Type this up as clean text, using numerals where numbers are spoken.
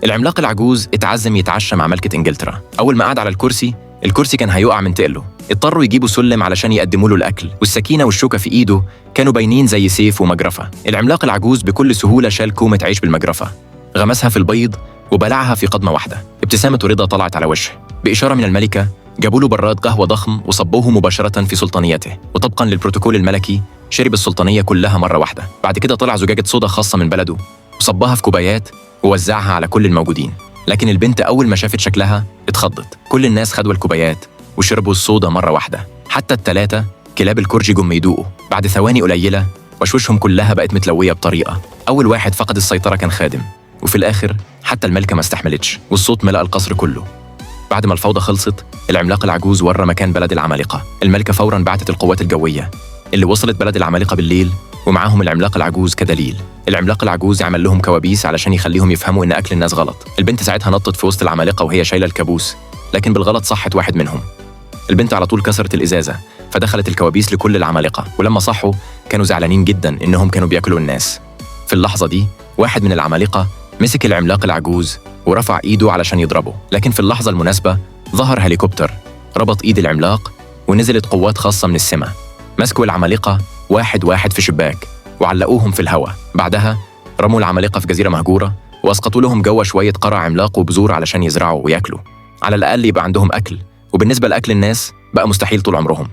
العملاق العجوز اتعزم يتعشى مع ملكة إنجلترا. أول ما قعد على الكرسي كان هيقع من تقله. اضطروا يجيبوا سلم علشان يقدموا له الأكل، والسكينة والشوكة في إيده كانوا باينين زي سيف ومجرفة. العملاق العجوز بكل سهولة شال كومة عيش بالمجرفة، غمسها في البيض وبلعها في قضمة واحدة. ابتسامة ورضا طلعت على وشه. بإشارة من الملكة جابوا له براد قهوة ضخم وصبوه مباشرة في سلطانيته، وطبقا للبروتوكول الملكي شرب السلطانية كلها مرة واحدة. بعد كده طلع زجاجة صودا خاصة من بلده وصبها في كوبايات ووزعها على كل الموجودين. لكن البنت أول ما شافت شكلها اتخضت. كل الناس خدوا الكوبايات وشربوا الصودا مرة واحدة، حتى الثلاثة كلاب الكرجي جم يدوقوا. بعد ثواني قليلة وشوشهم كلها بقت متلوية بطريقة. أول واحد فقد السيطرة كان خادم، وفي الآخر حتى الملكة ما استحملتش والصوت ملأ القصر كله. بعد ما الفوضى خلصت العملاق العجوز ورى مكان بلد العمالقة. الملكة فوراً بعتت القوات الجوية اللي وصلت بلد العمالقة بالليل ومعاهم العملاق العجوز كدليل. العملاق العجوز عمل لهم كوابيس علشان يخليهم يفهموا إن أكل الناس غلط. البنت ساعتها نطت في وسط العمالقة وهي شايلة الكابوس، لكن بالغلط صحت واحد منهم. البنت على طول كسرت الإزازة فدخلت الكوابيس لكل العمالقة، ولما صحوا كانوا زعلانين جداً إنهم كانوا بياكلوا الناس. في اللحظة دي واحد من العمالقة مسك العملاق العجوز ورفع إيده علشان يضربه، لكن في اللحظة المناسبة ظهر هليكوبتر ربط إيد العملاق ونزلت قوات خاصة من السماء، مسكوا العمالقة واحد واحد في شباك وعلقوهم في الهواء. بعدها رموا العمالقة في جزيرة مهجورة واسقطوا لهم جوه شوية قرع عملاق وبذور علشان يزرعوا وياكلوا، على الأقل يبقى عندهم أكل. وبالنسبة لأكل الناس بقى مستحيل طول عمرهم.